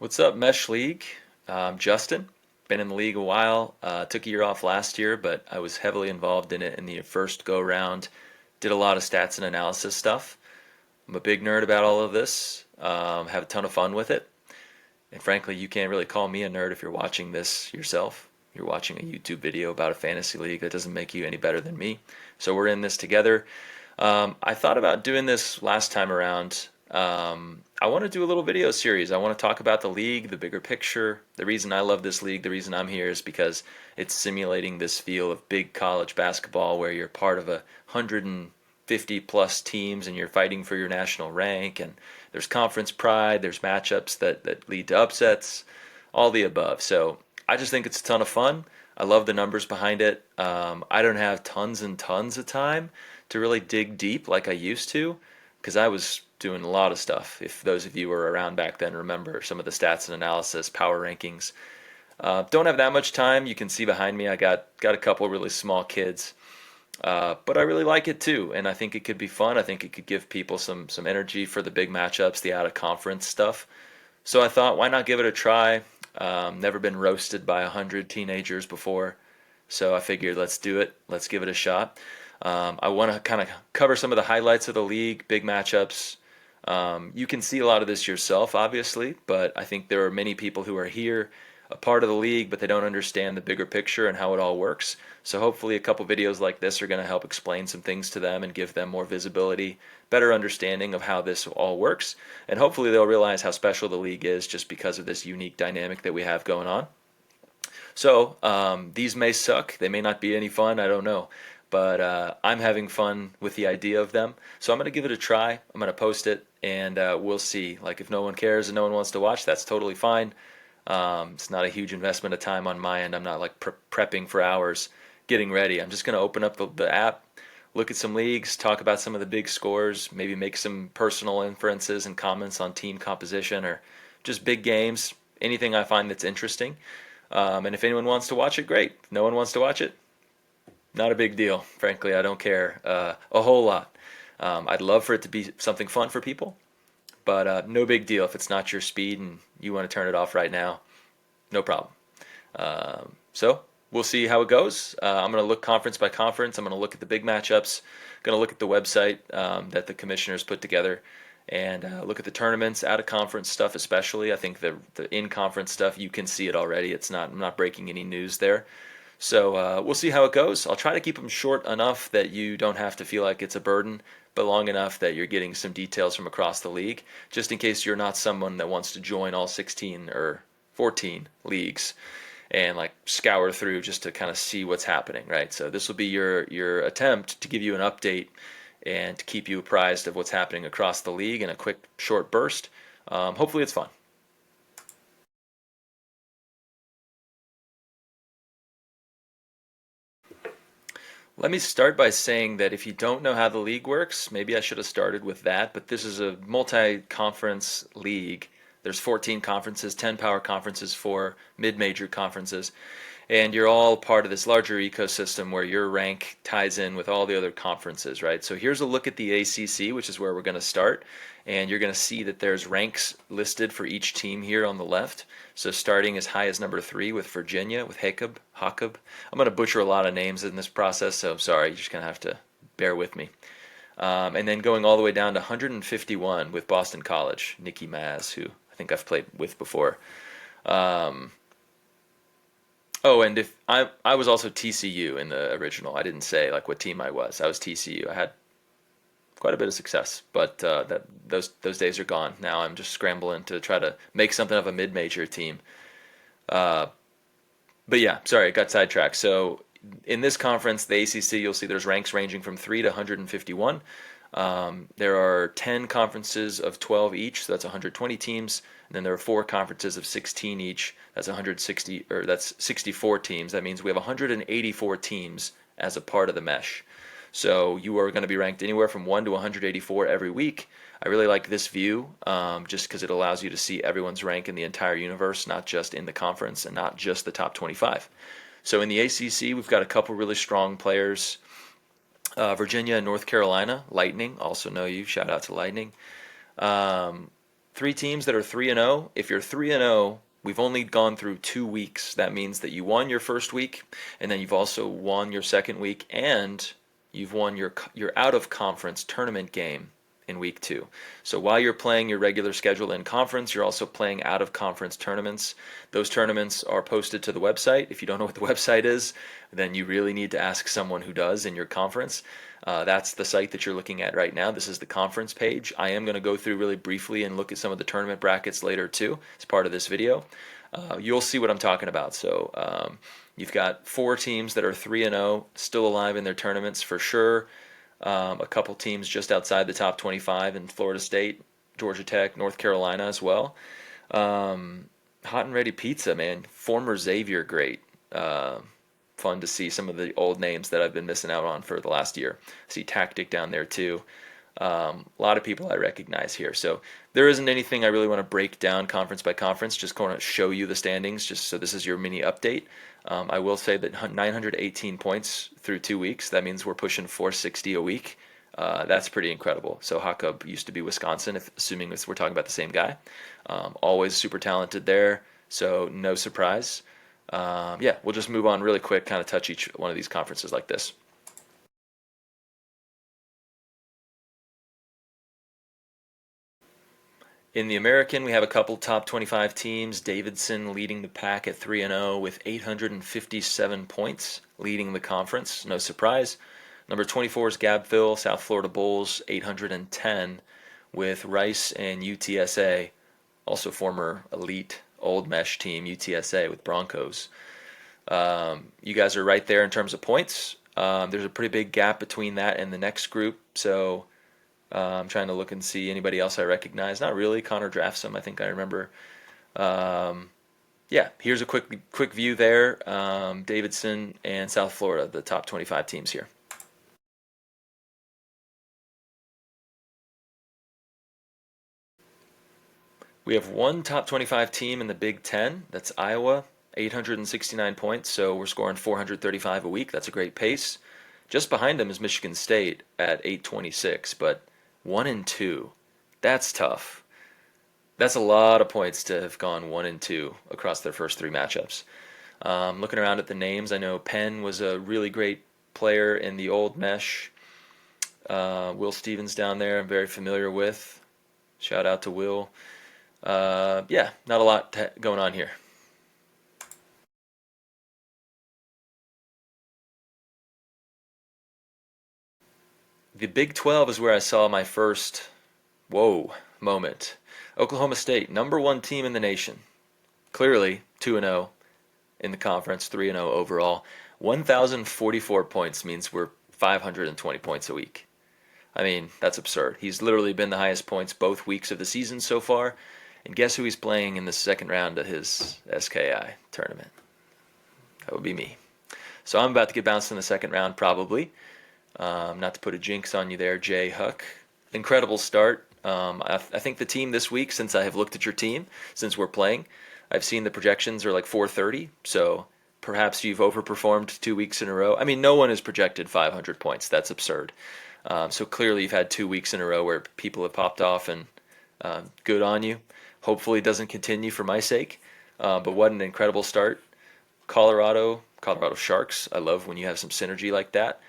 What's up, Mesh League? Justin. Been in the league a while. Took a year off last year, but I was heavily involved in it in the first go round. Did a lot of stats and analysis stuff. I'm a big nerd about all of this. Have a ton of fun with it. And frankly, you can't really call me a nerd if you're watching this yourself. You're watching a YouTube video about a fantasy league. That doesn't make you any better than me. So we're in this together. I thought about doing this last time around. I want to do a little video series. I want to talk about the league, the bigger picture. The reason I love this league, the reason I'm here is because it's simulating this feel of big college basketball where you're part of 150 plus teams and you're fighting for your national rank, and there's conference pride, there's matchups that lead to upsets, all the above. So I just think it's a ton of fun. I love the numbers behind it. I don't have tons and tons of time to really dig deep like I used to because I was doing a lot of stuff. If those of you were around back then, remember some of the stats and analysis, power rankings. Don't have that much time. You can see behind me, I got a couple really small kids, but I really like it too, and I think it could be fun. I think it could give people some energy for the big matchups, the out of conference stuff. So I thought, why not give it a try? Never been roasted by 100 teenagers before, so I figured let's do it. Let's give it a shot. I want to kind of cover some of the highlights of the league, big matchups. You can see a lot of this yourself, obviously, but I think there are many people who are here, a part of the league, but they don't understand the bigger picture and how it all works. So hopefully a couple videos like this are going to help explain some things to them and give them more visibility, better understanding of how this all works, and hopefully they'll realize how special the league is just because of this unique dynamic that we have going on. So these may suck. They may not be any fun. I don't know. But I'm having fun with the idea of them. So I'm going to give it a try. I'm going to post it, and we'll see. Like, if no one cares and no one wants to watch, that's totally fine. It's not a huge investment of time on my end. I'm not like prepping for hours, getting ready. I'm just going to open up the app, look at some leagues, talk about some of the big scores, maybe make some personal inferences and comments on team composition or just big games, anything I find that's interesting. And if anyone wants to watch it, great. If no one wants to watch it, not a big deal. Frankly, I don't care a whole lot. I'd love for it to be something fun for people, but no big deal if it's not your speed and you want to turn it off right now. No problem. So we'll see how it goes. I'm going to look conference by conference. I'm going to look at the big matchups. Going to look at the website that the commissioners put together, and look at the tournaments, out of conference stuff especially. I think the in conference stuff, you can see it already. I'm not breaking any news there. So we'll see how it goes. I'll try to keep them short enough that you don't have to feel like it's a burden, but long enough that you're getting some details from across the league, just in case you're not someone that wants to join all 16 or 14 leagues and like scour through just to kind of see what's happening, right? So this will be your attempt to give you an update and to keep you apprised of what's happening across the league in a quick, short burst. Hopefully it's fun. Let me start by saying that if you don't know how the league works, maybe I should have started with that, but this is a multi-conference league. There's 14 conferences, 10 power conferences, 4 mid-major conferences, and you're all part of this larger ecosystem where your rank ties in with all the other conferences, right? So here's a look at the ACC, which is where we're going to start, and you're going to see that there's ranks listed for each team here on the left. So starting as high as number 3 with Virginia, with Hakob. I'm going to butcher a lot of names in this process, so I'm sorry. You're just going to have to bear with me. And then going all the way down to 151 with Boston College, Nikki Maz, who I think I've played with before. Oh, and if I was also TCU in the original. I didn't say like what team I was. I was TCU. I had quite a bit of success, but those days are gone. Now I'm just scrambling to try to make something of a mid-major team. But yeah, sorry, I got sidetracked. So in this conference, the ACC, you'll see there's ranks ranging from 3 to 151. There are 10 conferences of 12 each, so that's 120 teams. And then there are 4 conferences of 16 each. That's 160, or that's 64 teams. That means we have 184 teams as a part of the mesh. So you are going to be ranked anywhere from 1 to 184 every week. I really like this view just because it allows you to see everyone's rank in the entire universe, not just in the conference and not just the top 25. So in the ACC, we've got a couple really strong players. Virginia and North Carolina, Lightning, also know you. Shout out to Lightning. Three teams that are 3-0. If you're 3-0, we've only gone through 2 weeks. That means that you won your first week, and then you've also won your second week, and you've won your out of conference tournament game in week 2. So while you're playing your regular schedule in conference, you're also playing out of conference tournaments. Those tournaments are posted to the website. If you don't know what the website is, then you really need to ask someone who does in your conference. That's the site that you're looking at right now. This is the conference page. I am going to go through really briefly and look at some of the tournament brackets later too as part of this video. You'll see what I'm talking about. So you've got 4 teams that are 3-0, still alive in their tournaments for sure. A couple teams just outside the top 25 in Florida State, Georgia Tech, North Carolina as well. Hot and ready pizza, man. Former Xavier great. Fun to see some of the old names that I've been missing out on for the last year. See Tactic down there too. A lot of people I recognize here. So there isn't anything I really want to break down conference by conference, just going to show you the standings, just so this is your mini update. I will say that 918 points through 2 weeks. That means we're pushing 460 a week. That's pretty incredible. So Hakkub used to be Wisconsin, assuming we're talking about the same guy. Always super talented there, so no surprise. Yeah, we'll just move on really quick, kind of touch each one of these conferences like this. In the American, we have a couple top 25 teams. Davidson leading the pack at 3-0 with 857 points, leading the conference. No surprise. Number 24 is Gabville, South Florida Bulls, 810, with Rice and UTSA, also former elite old mesh team, UTSA with Broncos. You guys are right there in terms of points. There's a pretty big gap between that and the next group, so I'm trying to look and see anybody else I recognize. Not really. Connor Draftsome, I think I remember. Yeah, here's a quick view there. Davidson and South Florida, the top 25 teams here. We have one top 25 team in the Big Ten. That's Iowa, 869 points, so we're scoring 435 a week. That's a great pace. Just behind them is Michigan State at 826, but 1-2. That's tough. That's a lot of points to have gone 1-2 across their first 3 matchups. Looking around at the names, I know Penn was a really great player in the old mesh. Will Stevens down there, I'm very familiar with. Shout out to Will. Yeah, not a lot going on here. The Big 12 is where I saw my first whoa moment. Oklahoma State, number 1 team in the nation. Clearly 2-0 in the conference, 3-0 overall. 1,044 points means we're 520 points a week. I mean, that's absurd. He's literally been the highest points both weeks of the season so far. And guess who he's playing in the second round of his SKI tournament? That would be me. So I'm about to get bounced in the second round, probably. Not to put a jinx on you there, Jay Huck. Incredible start. I think the team this week, since I have looked at your team, since we're playing, I've seen the projections are like 430. So perhaps you've overperformed 2 weeks in a row. I mean, no one has projected 500 points. That's absurd. So clearly you've had 2 weeks in a row where people have popped off, and good on you. Hopefully it doesn't continue for my sake. But what an incredible start. Colorado Sharks. I love when you have some synergy like that.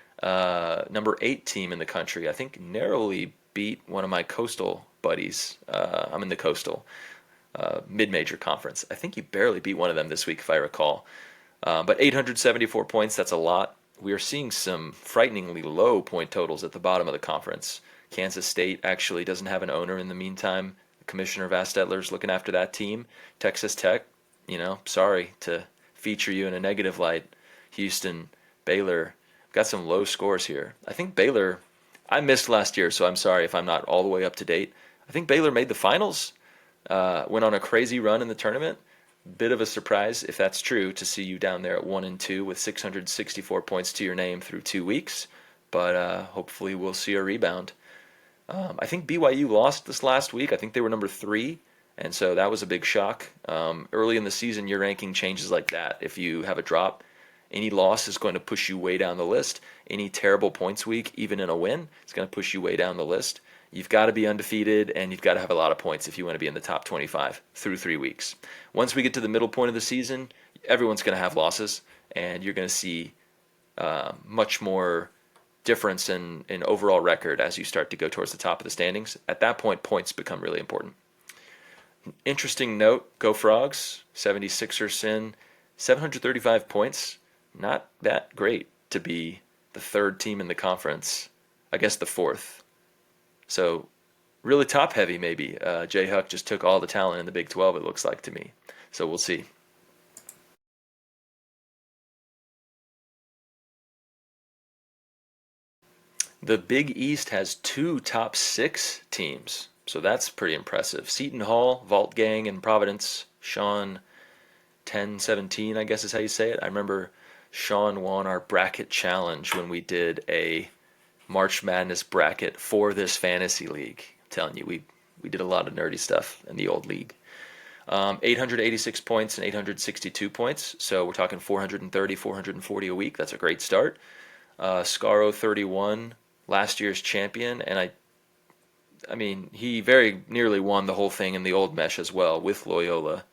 Number 8 team in the country. I think narrowly beat one of my coastal buddies. I'm in the coastal mid-major conference. I think you barely beat one of them this week, if I recall. But 874 points, that's a lot. We are seeing some frighteningly low point totals at the bottom of the conference. Kansas State actually doesn't have an owner in the meantime. Commissioner Vastetler's looking after that team. Texas Tech, sorry to feature you in a negative light. Houston, Baylor, got some low scores here. I think Baylor, I missed last year, so I'm sorry if I'm not all the way up to date. I think Baylor made the finals, went on a crazy run in the tournament. Bit of a surprise, if that's true, to see you down there at 1-2 with 664 points to your name through 2 weeks. But hopefully we'll see a rebound. I think BYU lost this last week. I think they were number 3, and so that was a big shock. Early in the season, your ranking changes like that. If you have a drop, any loss is going to push you way down the list. Any terrible points week, even in a win, is going to push you way down the list. You've got to be undefeated, and you've got to have a lot of points if you want to be in the top 25 through 3 weeks. Once we get to the middle point of the season, everyone's going to have losses, and you're going to see much more difference in overall record as you start to go towards the top of the standings. At that point, points become really important. Interesting note, Go Frogs, 76ers sin, 735 points. Not that great to be the third team in the conference. I guess the fourth. So really top heavy maybe. Jay Huck just took all the talent in the Big 12, it looks like to me. So we'll see. The Big East has two top six teams, so that's pretty impressive. Seton Hall, Vault Gang, and Providence. Sean 1017, I guess is how you say it. I remember Sean won our bracket challenge when we did a March Madness bracket for this fantasy league. I'm telling you, we did a lot of nerdy stuff in the old league. 886 points and 862 points, so we're talking 430, 440 a week. That's a great start. Scaro 31, last year's champion, and I mean, he very nearly won the whole thing in the old mesh as well with Loyola.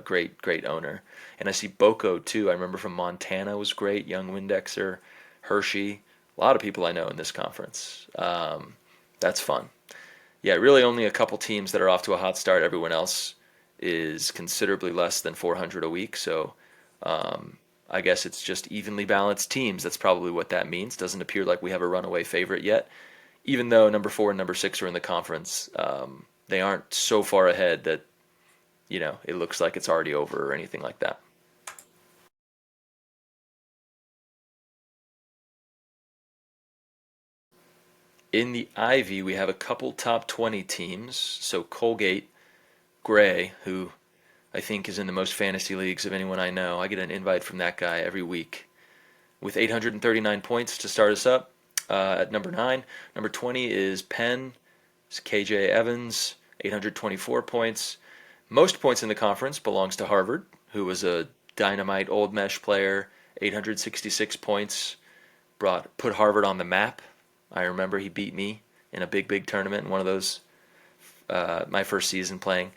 Great owner. And I see Boko too. I remember from Montana was great. Young Windexer, Hershey. A lot of people I know in this conference. That's fun. Yeah, really only a couple teams that are off to a hot start. Everyone else is considerably less than 400 a week. So I guess it's just evenly balanced teams. That's probably what that means. Doesn't appear like we have a runaway favorite yet. Even though number 4 and number 6 are in the conference, they aren't so far ahead that it looks like it's already over or anything like that. In the Ivy, we have a couple top 20 teams. So Colgate, Gray, who I think is in the most fantasy leagues of anyone I know. I get an invite from that guy every week with 839 points to start us up at number 9. Number 20 is Penn. It's KJ Evans, 824 points. Most points in the conference belongs to Harvard, who was a dynamite old mesh player, 866 points, put Harvard on the map. I remember he beat me in a big tournament in one of those, my first season playing.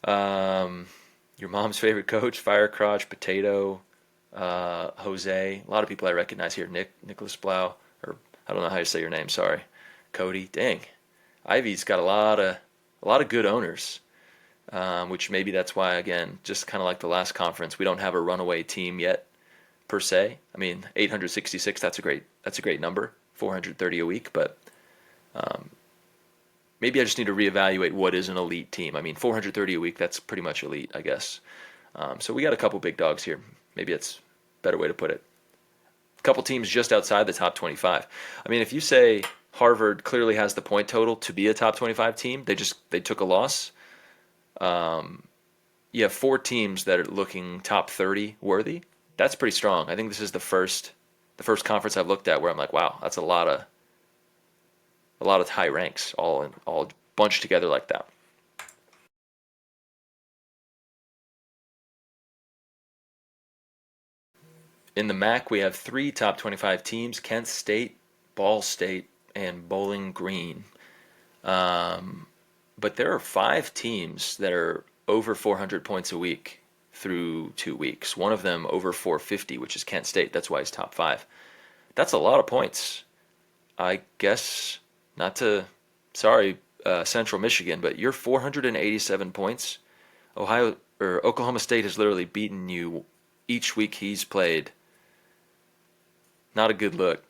Your mom's favorite coach, Firecrotch, Potato, Jose. A lot of people I recognize here. Nicholas Blau, or I don't know how you say your name. Sorry, Cody. Dang, Ivy's got a lot of good owners. Which maybe that's why, again, just kind of like the last conference, we don't have a runaway team yet, per se. I mean, 866, that's a great number, 430 a week, but maybe I just need to reevaluate what is an elite team. I mean, 430 a week, that's pretty much elite, I guess. So we got a couple big dogs here. Maybe that's a better way to put it. A couple teams just outside the top 25. I mean, if you say Harvard clearly has the point total to be a top 25 team, they took a loss. You have 4 teams that are looking top 30 worthy. That's pretty strong. I think this is the first conference I've looked at where I'm like, wow, that's a lot of high ranks all bunched together like that. In the MAC, we have 3 top 25 teams: Kent State, Ball State, and Bowling Green. But there are 5 teams that are over 400 points a week through 2 weeks. One of them over 450, which is Kent State. That's why he's top 5. That's a lot of points. I guess sorry, Central Michigan, but you're 487 points. Oklahoma State has literally beaten you each week he's played. Not a good look.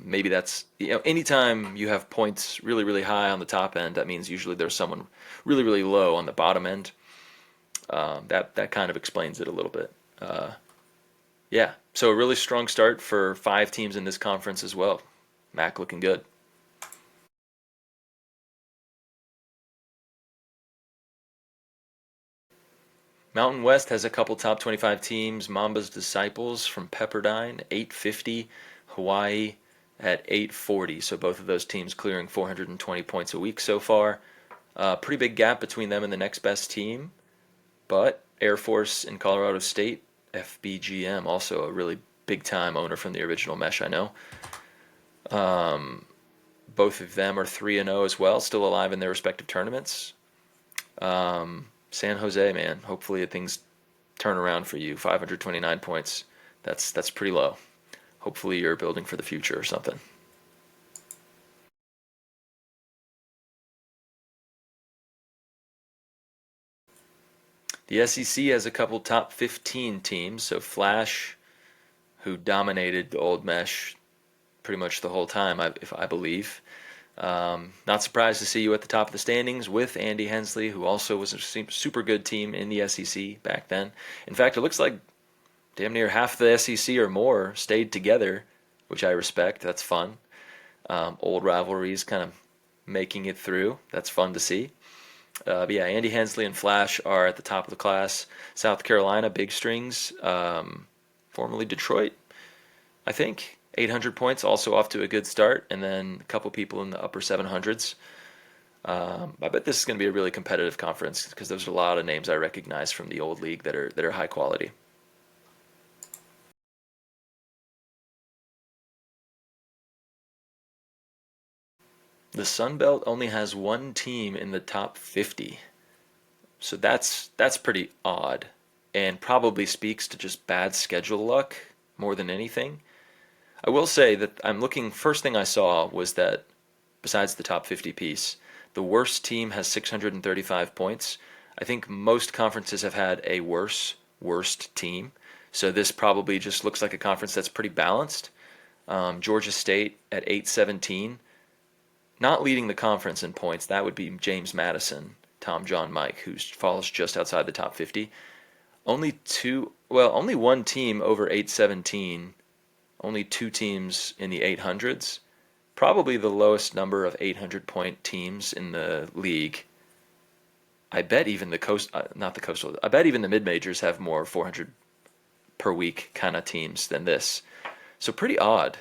Maybe that's, anytime you have points really high on the top end, that means usually there's someone really low on the bottom end. That kind of explains it a little bit. Yeah, so a really strong start for 5 teams in this conference as well. MAC looking good. Mountain West has a couple top 25 teams. Mamba's Disciples from Pepperdine, 850. Hawaii at 840. So both of those teams clearing 420 points a week so far. Pretty big gap between them and the next best team. But Air Force in Colorado State, FBGM, also a really big time owner from the original mesh, I know. Both of them are 3-0 as well, still alive in their respective tournaments. San Jose, man, hopefully things turn around for you. 529 points. That's pretty low. Hopefully you're building for the future or something. The SEC has a couple top 15 teams. So Flash, who dominated the Old Mesh pretty much the whole time, if I believe. Not surprised to see you at the top of the standings with Andy Hensley, who also was a super good team in the SEC back then. In fact, it looks like damn near half the SEC or more stayed together, which I respect. That's fun. Old rivalries kind of making it through. That's fun to see. But yeah, Andy Hensley and Flash are at the top of the class. South Carolina, Big Strings, formerly Detroit, I think. 800 points, also off to a good start, and then a couple people in the upper 700s. I bet this is going to be a really competitive conference because there's a lot of names I recognize from the old league that are high quality. The Sun Belt only has one team in the top 50, so that's pretty odd, and probably speaks to just bad schedule luck more than anything. I will say that I'm looking, first thing I saw was that besides the top 50 piece, the worst team has 635 points. I think most conferences have had a worst team. So this probably just looks like a conference that's pretty balanced. Georgia State at 817, not leading the conference in points. That would be James Madison, Tom, John, Mike, who falls just outside the top 50. Only one team over 817, only two teams in the 800s. Probably the lowest number of 800-point teams in the league. I bet even not the coastal. I bet even the mid majors have more 400 per week kind of teams than this. So pretty odd.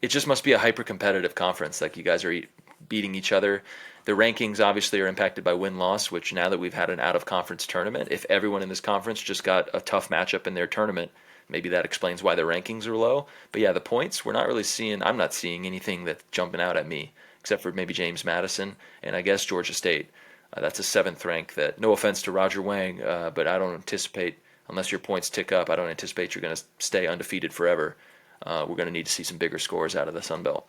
It just must be a hyper competitive conference. Like you guys are beating each other. The rankings obviously are impacted by win loss. Which now that we've had an out of conference tournament, if everyone in this conference just got a tough matchup in their tournament, maybe that explains why the rankings are low. But yeah, the points, we're not really seeing, I'm not seeing anything that's jumping out at me, except for maybe James Madison and I guess Georgia State. That's a seventh rank that, no offense to Roger Wang, but I don't anticipate, unless your points tick up, I don't anticipate you're going to stay undefeated forever. We're going to need to see some bigger scores out of the Sun Belt.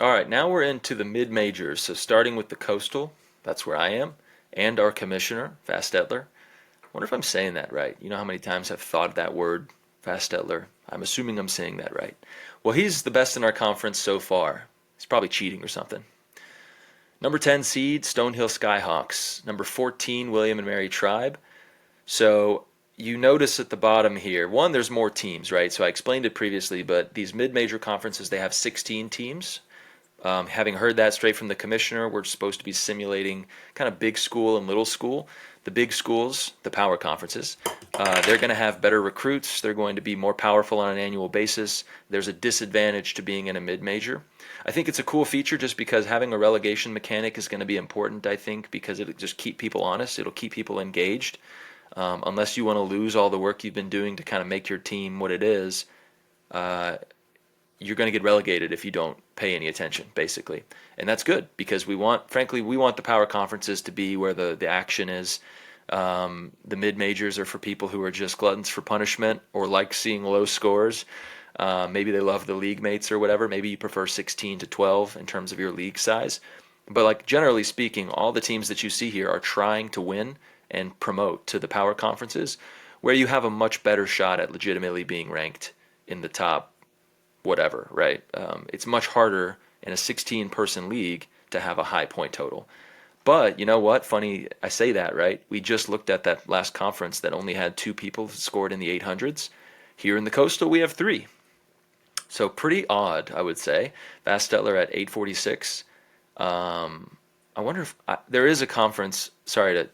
All right, now we're into the mid majors. So starting with the Coastal, that's where I am, and our commissioner, Fastetler. I wonder if I'm saying that right. You know how many times I've thought that word, Fastetler? I'm assuming I'm saying that right. Well, he's the best in our conference so far. He's probably cheating or something. Number 10 seed, Stonehill Skyhawks. Number 14, William and Mary Tribe. So you notice at the bottom here, one, there's more teams, right? So I explained it previously, but these mid-major conferences, they have 16 teams. Having heard that straight from the commissioner, we're supposed to be simulating kind of big school and little school. The big schools, the power conferences, they're going to have better recruits. They're going to be more powerful on an annual basis. There's a disadvantage to being in a mid-major. I think it's a cool feature just because having a relegation mechanic is going to be important, I think, because it'll just keep people honest. It'll keep people engaged. Unless you want to lose all the work you've been doing to kind of make your team what it is, you're going to get relegated if you don't pay any attention, basically. And that's good because frankly, we want the power conferences to be where the action is. The mid-majors are for people who are just gluttons for punishment or like seeing low scores. Maybe they love the league mates or whatever. Maybe you prefer 16 to 12 in terms of your league size. But like generally speaking, all the teams that you see here are trying to win and promote to the power conferences where you have a much better shot at legitimately being ranked in the top whatever, right? It's much harder in a 16-person league to have a high point total. But you know what? Funny, I say that, right? We just looked at that last conference that only had two people scored in the 800s. Here in the Coastal, we have three. So pretty odd, I would say. Vastetler at 846. I wonder if there is a conference. Sorry to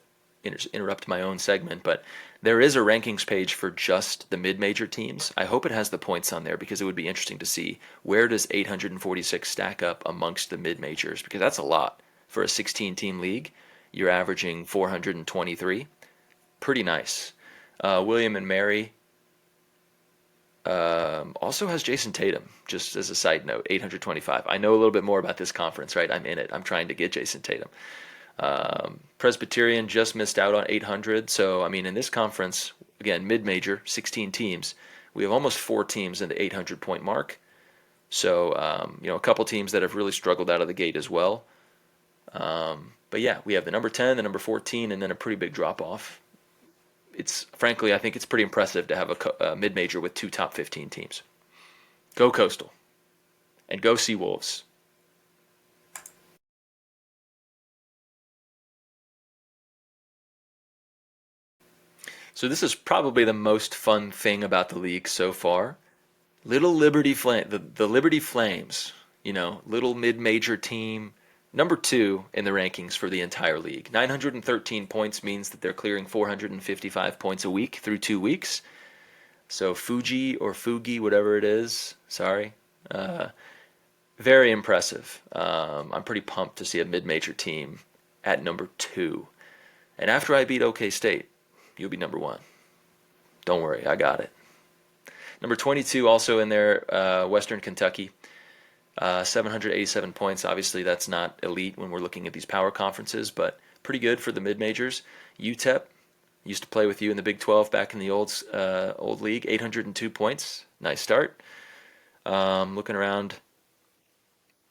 interrupt my own segment, but there is a rankings page for just the mid-major teams. I hope it has the points on there because it would be interesting to see where does 846 stack up amongst the mid-majors, because that's a lot. For a 16-team league, you're averaging 423. Pretty nice. William and Mary also has Jason Tatum, just as a side note, 825. I know a little bit more about this conference, right? I'm in it. I'm trying to get Jason Tatum. Presbyterian just missed out on 800. So, I mean, in this conference, again, mid-major, 16 teams, we have almost four teams in the 800 point mark. So, a couple teams that have really struggled out of the gate as well. But yeah, we have the number 10, the number 14, and then a pretty big drop off. It's frankly, I think it's pretty impressive to have a mid-major with two top 15 teams. Go Coastal and go Sea Wolves. So this is probably the most fun thing about the league so far. Little Liberty Flame, the Liberty Flames, little mid-major team, number two in the rankings for the entire league. 913 points means that they're clearing 455 points a week through 2 weeks. So Fuji or Fugi, whatever it is, sorry, very impressive. I'm pretty pumped to see a mid-major team at number two. And after I beat OK State, you'll be number one. Don't worry, I got it. Number 22 also in there, Western Kentucky, 787 points. Obviously, that's not elite when we're looking at these power conferences, but pretty good for the mid-majors. UTEP used to play with you in the Big 12 back in the old league, 802 points. Nice start. Looking around,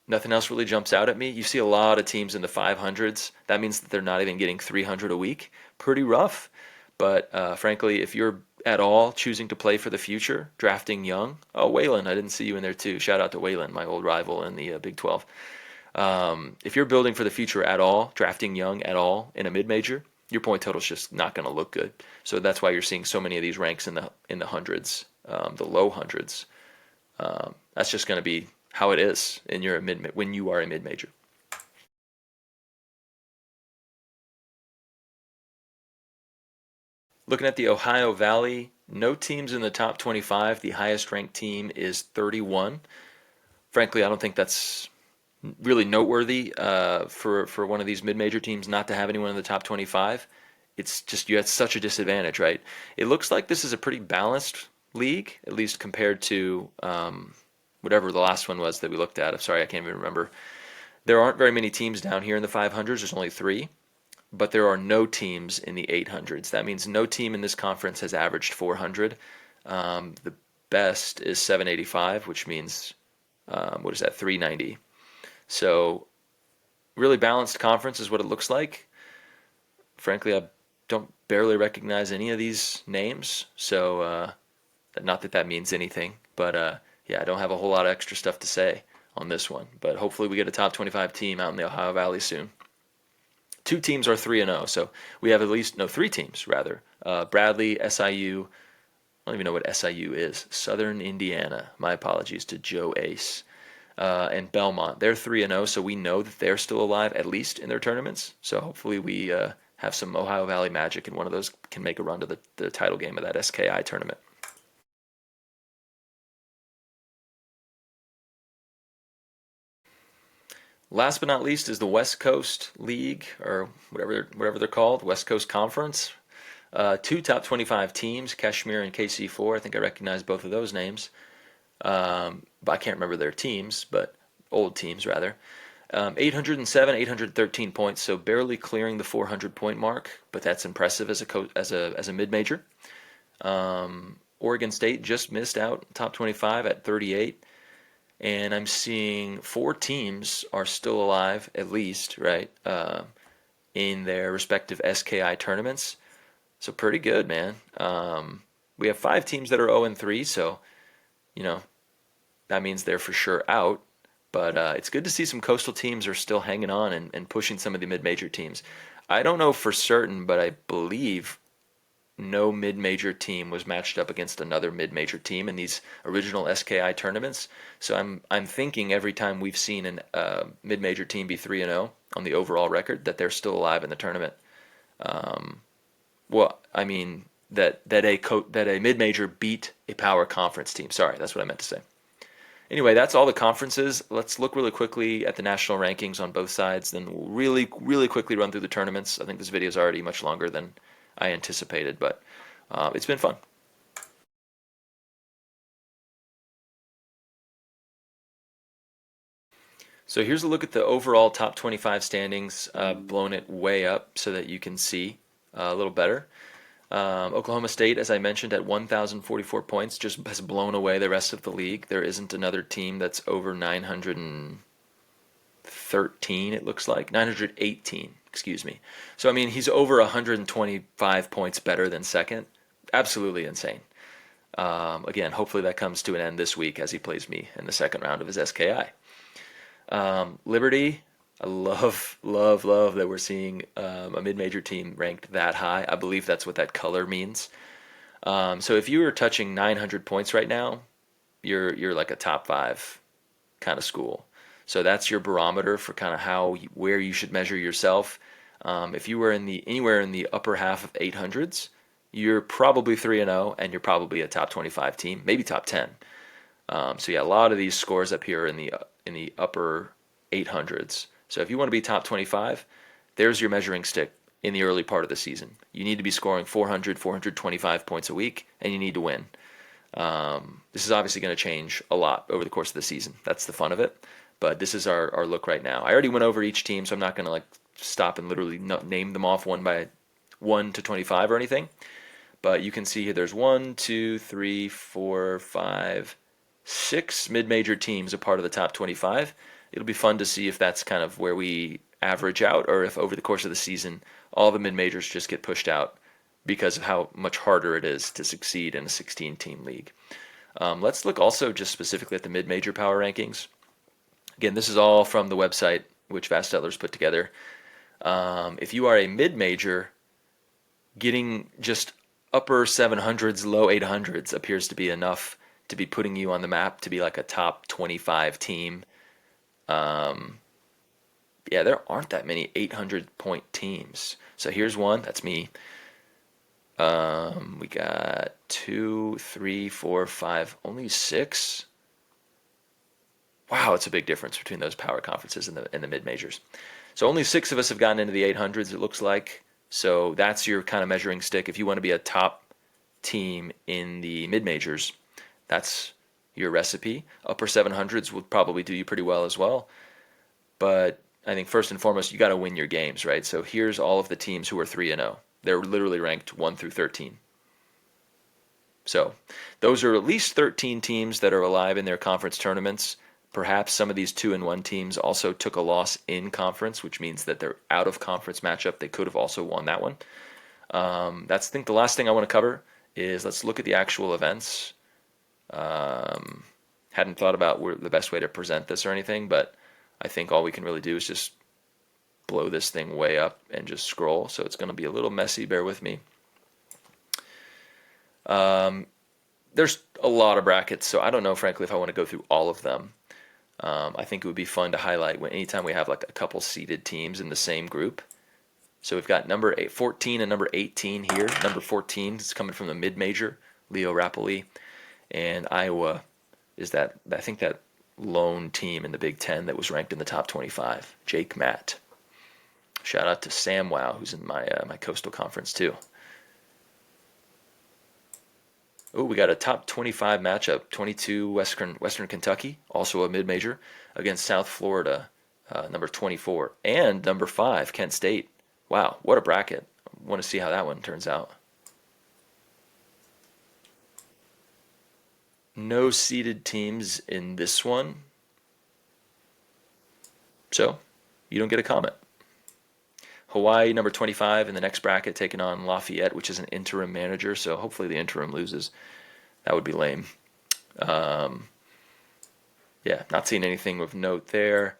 nothing else really jumps out at me. You see a lot of teams in the 500s. That means that they're not even getting 300 a week. Pretty rough. But frankly, if you're at all choosing to play for the future, drafting young, oh, Wayland, I didn't see you in there too. Shout out to Wayland, my old rival in the Big 12. If you're building for the future at all, drafting young at all in a mid-major, your point total is just not going to look good. So that's why you're seeing so many of these ranks in the hundreds, the low hundreds. That's just going to be how it is when you are a mid-major. Looking at the Ohio Valley, no teams in the top 25. The highest ranked team is 31. Frankly, I don't think that's really noteworthy for one of these mid-major teams not to have anyone in the top 25. It's just you had such a disadvantage, right? It looks like this is a pretty balanced league, at least compared to whatever the last one was that we looked at. I'm sorry, I can't even remember. There aren't very many teams down here in the 500s. There's only three. But there are no teams in the 800s. That means no team in this conference has averaged 400. The best is 785, which means, what is that, 390. So really balanced conference is what it looks like. Frankly, I don't barely recognize any of these names, so not that that means anything. But yeah, I don't have a whole lot of extra stuff to say on this one. But hopefully we get a top 25 team out in the Ohio Valley soon. Two teams are 3-0, so we have three teams rather. Bradley, SIU. I don't even know what SIU is. Southern Indiana. My apologies to Joe Ace. And Belmont. They're 3-0, so we know that they're still alive, at least in their tournaments. So hopefully we have some Ohio Valley magic, and one of those can make a run to the title game of that SKI tournament. Last but not least is the West Coast League, or whatever they're called, West Coast Conference. Two top 25 teams, Kashmir and KC4. I think I recognize both of those names. But I can't remember their teams, but old teams rather. 807, 813 points, so barely clearing the 400 point mark, but that's impressive as a mid-major. Oregon State just missed out top 25 at 38. And I'm seeing four teams are still alive, at least, right, in their respective SKI tournaments. So pretty good, man. We have five teams that are 0-3, so, that means they're for sure out. But it's good to see some coastal teams are still hanging on and pushing some of the mid-major teams. I don't know for certain, but I believe no mid-major team was matched up against another mid-major team in these original SKI tournaments. So I'm thinking every time we've seen a mid-major team be 3-0 on the overall record that they're still alive in the tournament. Well, I mean that a mid-major beat a power conference team. Sorry, that's what I meant to say. Anyway, that's all the conferences. Let's look really quickly at the national rankings on both sides, then we'll really, really quickly run through the tournaments. I think this video is already much longer than I anticipated, but It's been fun. So here's a look at the overall top 25 standings, blown it way up so that you can see a little better. Oklahoma State, as I mentioned, at 1,044 points, just has blown away the rest of the league. There isn't another team that's over 913, it looks like. 918, excuse me. So, I mean, he's over 125 points better than second. Absolutely insane. Again, hopefully that comes to an end this week as he plays me in the second round of his SKI. Liberty, I love that we're seeing a mid-major team ranked that high. I believe that's what that color means. So if you were touching 900 points right now, you're like a top five kind of school. So that's your barometer for kind of where you should measure yourself. If you were anywhere in the upper half of 800s, you're probably 3-0, and you're probably a top 25 team, maybe top 10. So yeah, a lot of these scores up here in the upper 800s. So if you want to be top 25, there's your measuring stick in the early part of the season. You need to be scoring 400, 425 points a week, and you need to win. This is obviously going to change a lot over the course of the season. That's the fun of it. But this is our look right now. I already went over each team, so I'm not going to like stop and literally name them off one by 1 to 25 or anything. But you can see here there's 1, 2, 3, 4, 5, 6 mid-major teams a part of the top 25. It'll be fun to see if that's kind of where we average out, or if over the course of the season all the mid-majors just get pushed out because of how much harder it is to succeed in a 16-team league. Let's look also just specifically at the mid-major power rankings. Again, this is all from the website which Vastetler's put together. If you are a mid-major, getting just upper 700s, low 800s appears to be enough to be putting you on the map to be like a top 25 team. Yeah, there aren't that many 800-point teams. So here's one. That's me. We got 2, 3, 4, 5, only 6. Wow, it's a big difference between those power conferences and the mid majors. So only 6 of us have gotten into the 800s. It looks like. So that's your kind of measuring stick. If you want to be a top team in the mid majors, that's your recipe. Upper 700s will probably do you pretty well as well. But I think first and foremost, you got to win your games, right? So here's all of the teams who are 3-0. They're literally ranked 1 through 13. So those are at least 13 teams that are alive in their conference tournaments. Perhaps some of these 2-1 teams also took a loss in conference, which means that they're out of conference matchup. They could have also won that one. That's I think the last thing I want to cover is let's look at the actual events. Hadn't thought about the best way to present this or anything, but I think all we can really do is just blow this thing way up and just scroll. So it's going to be a little messy. Bear with me. There's a lot of brackets, so I don't know, frankly, if I want to go through all of them. I think it would be fun to highlight anytime we have like a couple seeded teams in the same group. So we've got number 14 and number 18 here. Number 14 is coming from the mid-major, Leo Rapoli, and Iowa is that, I think, that lone team in the Big Ten that was ranked in the top 25. Jake Matt. Shout out to Sam Wow, who's in my Coastal Conference too. Oh, we got a top 25 matchup. 22 Western Kentucky, also a mid-major, against South Florida, number 24, and number 5 Kent State. Wow, what a bracket! I want to see how that one turns out. No seeded teams in this one, so you don't get a comment. Hawaii, number 25 in the next bracket, taking on Lafayette, which is an interim manager, so hopefully the interim loses. That would be lame. Yeah, not seeing anything of note there.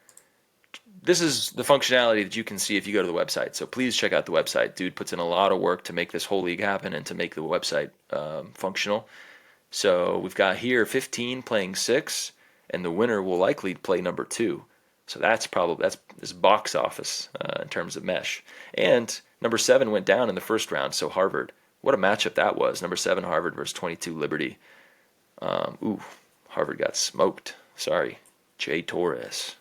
This is the functionality that you can see if you go to the website, so please check out the website. Dude puts in a lot of work to make this whole league happen and to make the website functional. So we've got here 15 playing 6, and the winner will likely play number 2. So that's this box office in terms of mesh. And number 7 went down in the first round, so Harvard. What a matchup that was. Number 7 Harvard versus 22 Liberty. Harvard got smoked. Sorry. Jay Torres.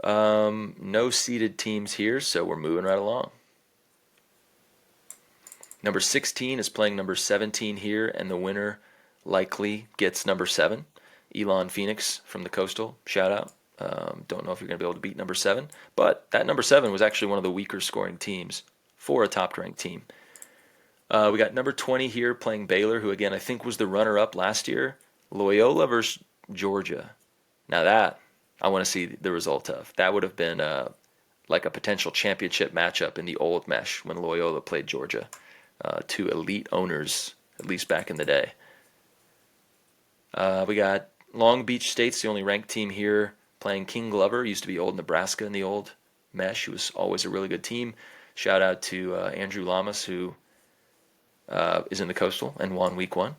No seeded teams here, so we're moving right along. Number 16 is playing number 17 here, and the winner likely gets number 7. Elon Phoenix from the Coastal, shout out. Don't know if you're going to be able to beat number 7, but that number 7 was actually one of the weaker scoring teams for a top-ranked team. We got number 20 here playing Baylor, who again I think was the runner-up last year. Loyola versus Georgia. Now that I want to see the result of. That would have been like a potential championship matchup in the old mesh when Loyola played Georgia. Two elite owners, at least back in the day. We got Long Beach State's the only ranked team here playing King Glover. Used to be Old Nebraska in the old mesh. He was always a really good team. Shout out to Andrew Lamas, who is in the Coastal and won week 1.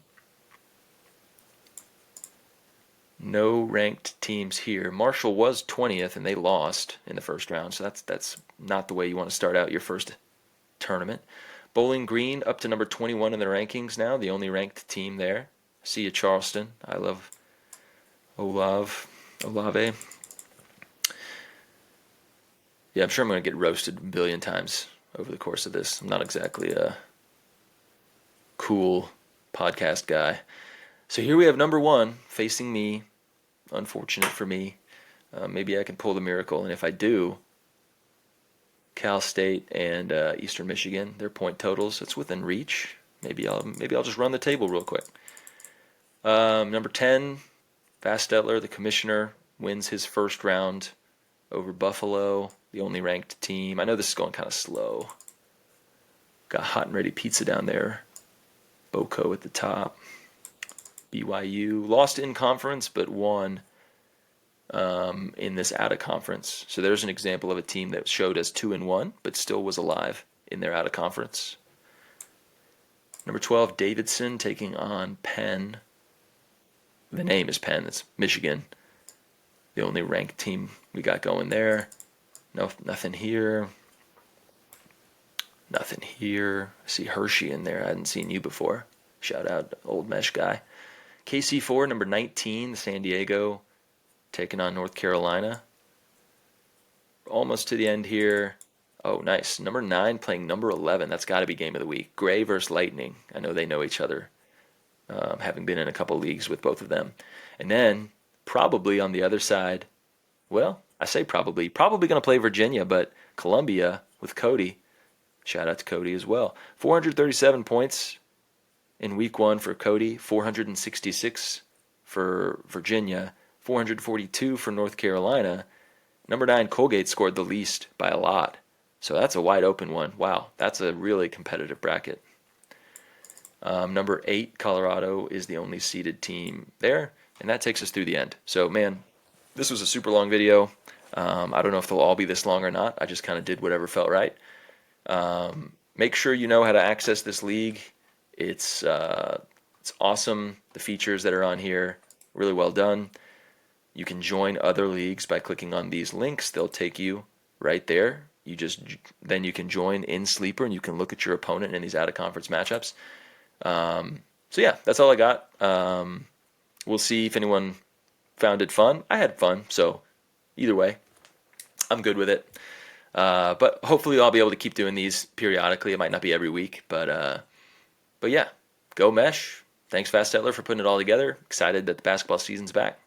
No ranked teams here. Marshall was 20th and they lost in the first round, so that's not the way you want to start out your first tournament. Bowling Green up to number 21 in the rankings now, the only ranked team there. See you, Charleston. I love Olave. Yeah, I'm sure I'm going to get roasted a billion times over the course of this. I'm not exactly a cool podcast guy. So here we have number 1 facing me. Unfortunate for me. Maybe I can pull the miracle, and if I do, Cal State and Eastern Michigan, their point totals, it's within reach. Maybe I'll just run the table real quick. Number 10, Vastetler, the commissioner, wins his first round over Buffalo, the only ranked team. I know this is going kind of slow. Got hot and ready pizza down there. Boco at the top. BYU lost in conference, but won in this out of conference. So there's an example of a team that showed as 2-1, but still was alive in their out of conference. Number 12, Davidson taking on Penn. The name is Penn. It's Michigan. The only ranked team we got going there. No, nothing here. Nothing here. I see Hershey in there. I hadn't seen you before. Shout out, old mesh guy. KC4, number 19, San Diego, taking on North Carolina. Almost to the end here. Oh, nice. Number 9 playing number 11. That's got to be game of the week. Gray versus Lightning. I know they know each other, having been in a couple leagues with both of them. And then, probably on the other side, well, I say probably going to play Virginia, but Columbia with Cody. Shout out to Cody as well. 437 points in week 1 for Cody, 466 for Virginia, 442 for North Carolina. Number 9, Colgate scored the least by a lot. So that's a wide open one. Wow, that's a really competitive bracket. Number 8, Colorado, is the only seeded team there, and that takes us through the end. So, man, this was a super long video. I don't know if they'll all be this long or not. I just kind of did whatever felt right. Make sure you know how to access this league. It's awesome, the features that are on here, really well done. You can join other leagues by clicking on these links. They'll take you right there. Then you can join in Sleeper and you can look at your opponent in these out-of-conference matchups. So yeah, that's all I got. We'll see if anyone found it fun. I had fun, so either way, I'm good with it. But hopefully I'll be able to keep doing these periodically. It might not be every week, but yeah, go Mesh. Thanks, Vastetler, for putting it all together. Excited that the basketball season's back.